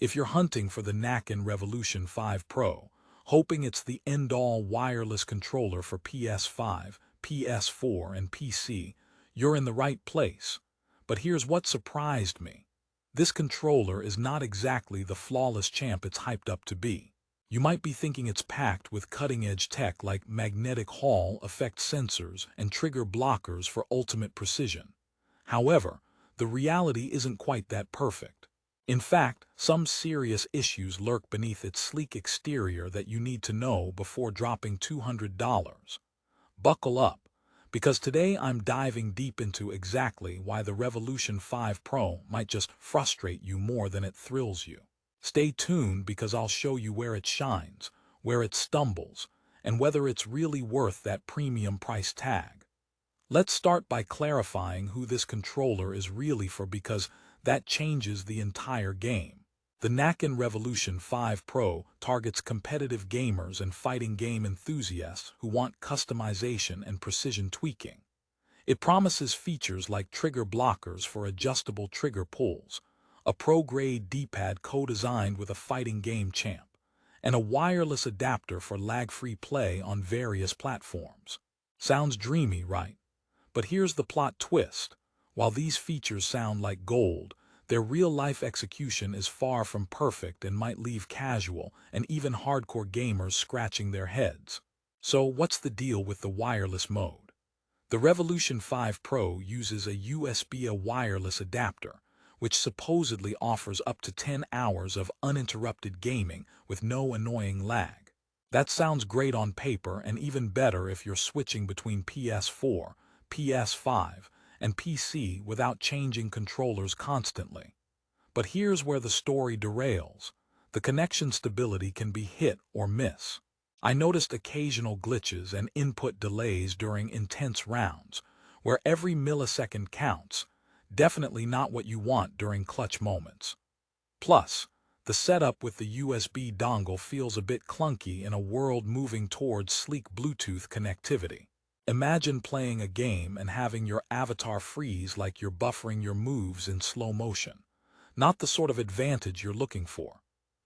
If you're hunting for the Nacon Revolution 5 Pro, hoping it's the end-all wireless controller for PS5, PS4 and PC, you're in the right place. But here's what surprised me. This controller is not exactly the flawless champ it's hyped up to be. You might be thinking it's packed with cutting-edge tech like magnetic Hall effect sensors and trigger blockers for ultimate precision. However, the reality isn't quite that perfect. In fact, some serious issues lurk beneath its sleek exterior that you need to know before dropping $200. Buckle up, because today I'm diving deep into exactly why the Revolution 5 Pro might just frustrate you more than it thrills you. Stay tuned because I'll show you where it shines, where it stumbles, and whether it's really worth that premium price tag. Let's start by clarifying who this controller is really for, because that changes the entire game. The Nacon Revolution 5 Pro targets competitive gamers and fighting game enthusiasts who want customization and precision tweaking. It promises features like trigger blockers for adjustable trigger pulls, a pro-grade D-pad co-designed with a fighting game champ, and a wireless adapter for lag-free play on various platforms. Sounds dreamy, right? But here's the plot twist. While these features sound like gold, their real-life execution is far from perfect and might leave casual and even hardcore gamers scratching their heads. So what's the deal with the wireless mode? The Revolution 5 Pro uses a USB wireless adapter, which supposedly offers up to 10 hours of uninterrupted gaming with no annoying lag. That sounds great on paper, and even better if you're switching between PS4, PS5, and PC without changing controllers constantly. But here's where the story derails. The connection stability can be hit or miss. I noticed occasional glitches and input delays during intense rounds, where every millisecond counts, definitely not what you want during clutch moments. Plus, the setup with the USB dongle feels a bit clunky in a world moving towards sleek Bluetooth connectivity. Imagine playing a game and having your avatar freeze like you're buffering your moves in slow motion. Not the sort of advantage you're looking for.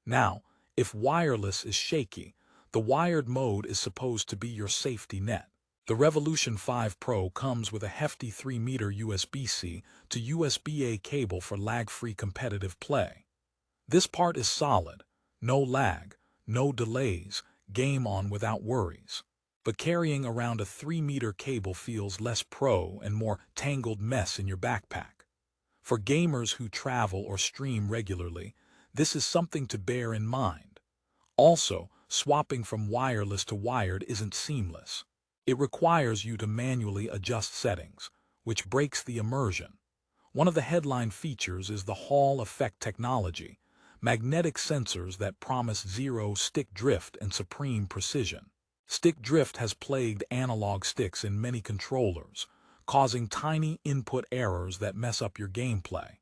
Now, if wireless is shaky, the wired mode is supposed to be your safety net. The Revolution 5 Pro comes with a hefty 3-meter USB-C to USB-A cable for lag-free competitive play. This part is solid. No lag, no delays, game on without worries. But carrying around a 3-meter cable feels less pro and more tangled mess in your backpack. For gamers who travel or stream regularly, this is something to bear in mind. Also, swapping from wireless to wired isn't seamless. It requires you to manually adjust settings, which breaks the immersion. One of the headline features is the Hall effect technology, magnetic sensors that promise zero stick drift and supreme precision. Stick drift has plagued analog sticks in many controllers, causing tiny input errors that mess up your gameplay.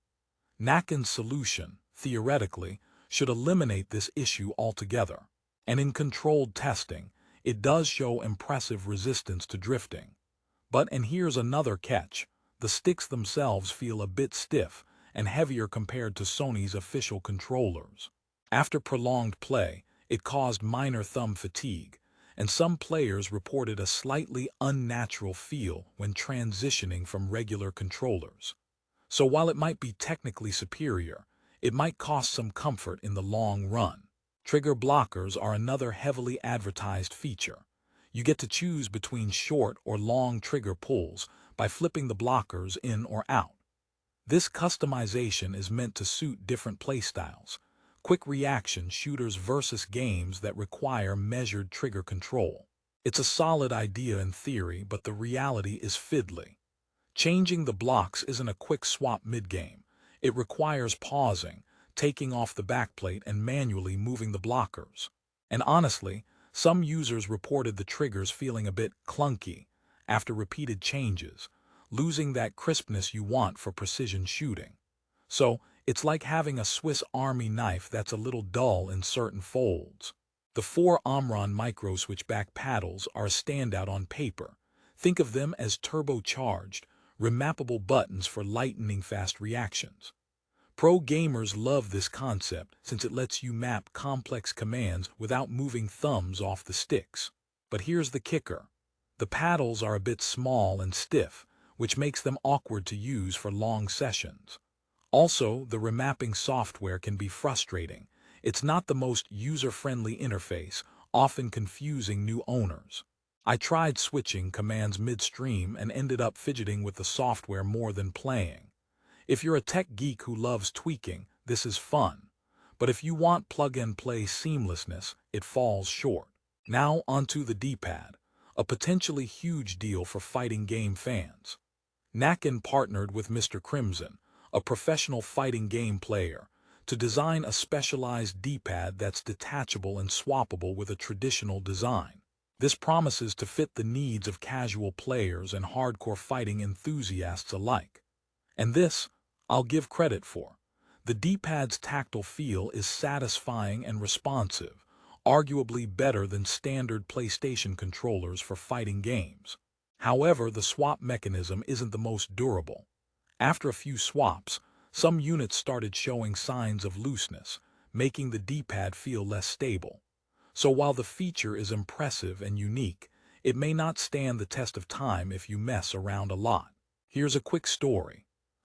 Nacon's solution, theoretically, should eliminate this issue altogether. And in controlled testing, it does show impressive resistance to drifting. But, and here's another catch, the sticks themselves feel a bit stiff and heavier compared to Sony's official controllers. After prolonged play, it caused minor thumb fatigue, and some players reported a slightly unnatural feel when transitioning from regular controllers. So while it might be technically superior, it might cost some comfort in the long run. Trigger blockers are another heavily advertised feature. You get to choose between short or long trigger pulls by flipping the blockers in or out. This customization is meant to suit different playstyles, quick reaction shooters versus games that require measured trigger control. It's a solid idea in theory, but the reality is fiddly. Changing the blocks isn't a quick swap mid-game. It requires pausing, taking off the backplate and manually moving the blockers. And honestly, some users reported the triggers feeling a bit clunky after repeated changes, losing that crispness you want for precision shooting. So, it's like having a Swiss Army knife that's a little dull in certain folds. The 4 Omron micro switchback paddles are a standout on paper. Think of them as turbocharged, remappable buttons for lightning-fast reactions. Pro gamers love this concept since it lets you map complex commands without moving thumbs off the sticks. But here's the kicker. The paddles are a bit small and stiff, which makes them awkward to use for long sessions. Also, the remapping software can be frustrating. It's not the most user-friendly interface, often confusing new owners. I tried switching commands midstream and ended up fidgeting with the software more than playing. If you're a tech geek who loves tweaking, this is fun. But if you want plug-and-play seamlessness, it falls short. Now onto the D-pad, a potentially huge deal for fighting game fans. Nacon partnered with Mr. Crimson, a professional fighting game player, to design a specialized D-pad that's detachable and swappable with a traditional design. This promises to fit the needs of casual players and hardcore fighting enthusiasts alike. And this, I'll give credit for. The D-pad's tactile feel is satisfying and responsive, arguably better than standard PlayStation controllers for fighting games. However, the swap mechanism isn't the most durable. After a few swaps, some units started showing signs of looseness, making the D-pad feel less stable. So while the feature is impressive and unique, it may not stand the test of time if you mess around a lot. Here's a quick story.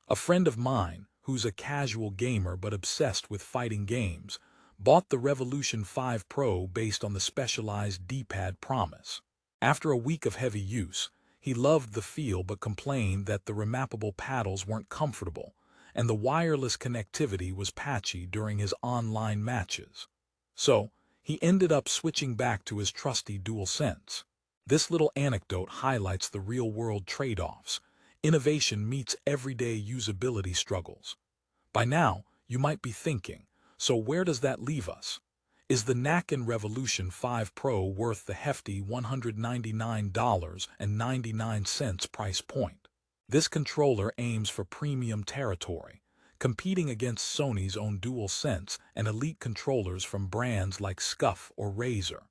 A friend of mine, who's a casual gamer but obsessed with fighting games, bought the Revolution 5 Pro based on the specialized D-pad promise. After a week of heavy use, he loved the feel but complained that the remappable paddles weren't comfortable, and the wireless connectivity was patchy during his online matches. So, he ended up switching back to his trusty DualSense. This little anecdote highlights the real-world trade-offs. Innovation meets everyday usability struggles. By now, you might be thinking, so where does that leave us? Is the Nacon Revolution 5 Pro worth the hefty $199.99 price point? This controller aims for premium territory, competing against Sony's own DualSense and elite controllers from brands like Scuf or Razer.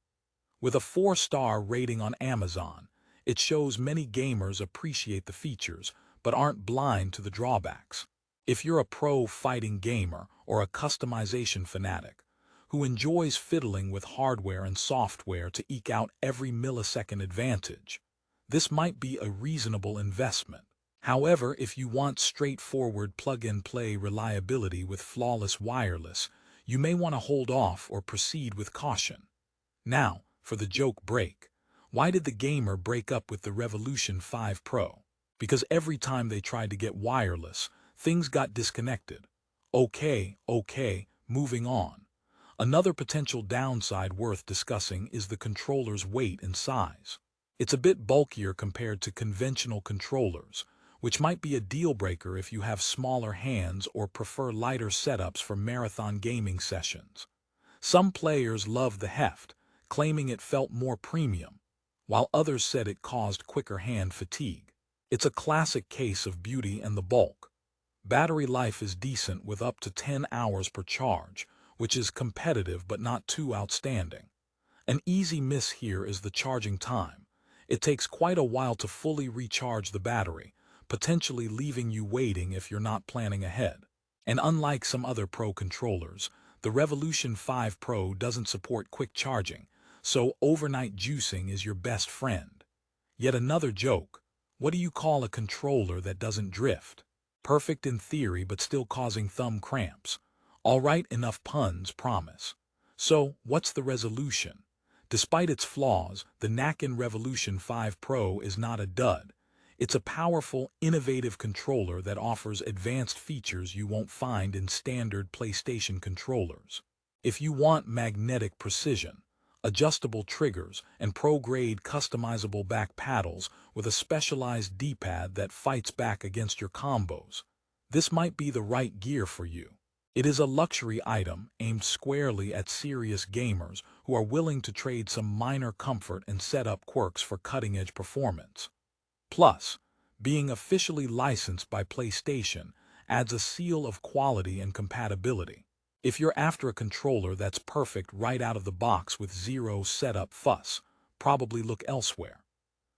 With a 4-star rating on Amazon, it shows many gamers appreciate the features but aren't blind to the drawbacks. If you're a pro fighting gamer or a customization fanatic who enjoys fiddling with hardware and software to eke out every millisecond advantage, this might be a reasonable investment. However, if you want straightforward plug-and-play reliability with flawless wireless, you may want to hold off or proceed with caution. Now, for the joke break. Why did the gamer break up with the Revolution 5 Pro? Because every time they tried to get wireless, things got disconnected. Okay, moving on. Another potential downside worth discussing is the controller's weight and size. It's a bit bulkier compared to conventional controllers, which might be a deal-breaker if you have smaller hands or prefer lighter setups for marathon gaming sessions. Some players love the heft, claiming it felt more premium, while others said it caused quicker hand fatigue. It's a classic case of beauty and the bulk. Battery life is decent with up to 10 hours per charge, which is competitive but not too outstanding. An easy miss here is the charging time. It takes quite a while to fully recharge the battery, potentially leaving you waiting if you're not planning ahead. And unlike some other Pro controllers, the Revolution 5 Pro doesn't support quick charging, so overnight juicing is your best friend. Yet another joke. What do you call a controller that doesn't drift? Perfect in theory but still causing thumb cramps. Alright, enough puns, promise. So, what's the resolution? Despite its flaws, the Nacon Revolution 5 Pro is not a dud. It's a powerful, innovative controller that offers advanced features you won't find in standard PlayStation controllers. If you want magnetic precision, adjustable triggers, and pro-grade customizable back paddles with a specialized D-pad that fights back against your combos, this might be the right gear for you. It is a luxury item aimed squarely at serious gamers who are willing to trade some minor comfort and setup quirks for cutting-edge performance. Plus, being officially licensed by PlayStation adds a seal of quality and compatibility. If you're after a controller that's perfect right out of the box with zero setup fuss, probably look elsewhere.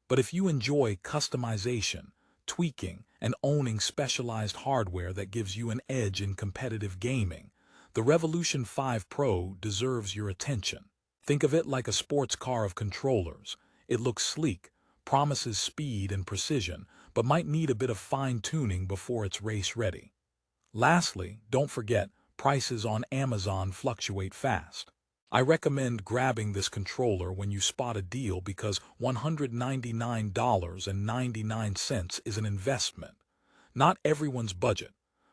But if you enjoy customization, tweaking, and owning specialized hardware that gives you an edge in competitive gaming, the Revolution 5 Pro deserves your attention. Think of it like a sports car of controllers. It looks sleek, promises speed and precision, but might need a bit of fine-tuning before it's race-ready. Lastly, don't forget, prices on Amazon fluctuate fast. I recommend grabbing this controller when you spot a deal because $199.99 is an investment. Not everyone's budget,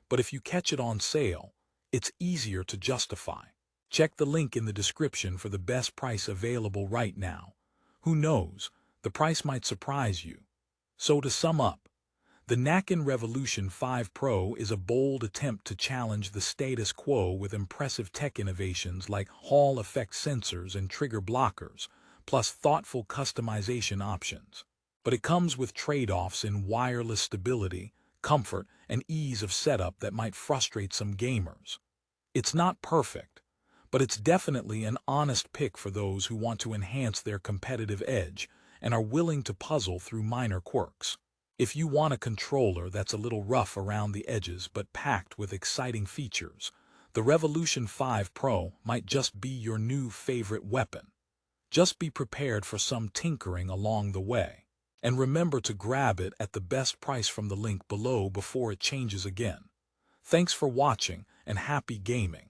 but if you catch it on sale, it's easier to justify. Check the link in the description for the best price available right now. Who knows, the price might surprise you. So to sum up, the Nacon Revolution 5 Pro is a bold attempt to challenge the status quo with impressive tech innovations like Hall effect sensors and trigger blockers, plus thoughtful customization options. But it comes with trade-offs in wireless stability, comfort, and ease of setup that might frustrate some gamers. It's not perfect, but it's definitely an honest pick for those who want to enhance their competitive edge and are willing to puzzle through minor quirks. If you want a controller that's a little rough around the edges but packed with exciting features, the Revolution 5 Pro might just be your new favorite weapon. Just be prepared for some tinkering along the way. And remember to grab it at the best price from the link below before it changes again. Thanks for watching and happy gaming.